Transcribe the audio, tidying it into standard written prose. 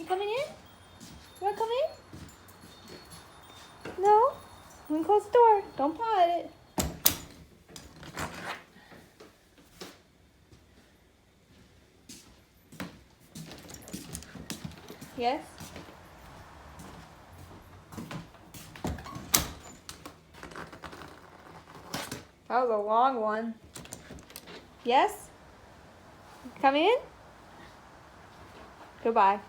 coming in? You want to come in? No? I'm going to close the door. Don't paw at it. Yes? That was a long one. Yes? Come in? Goodbye.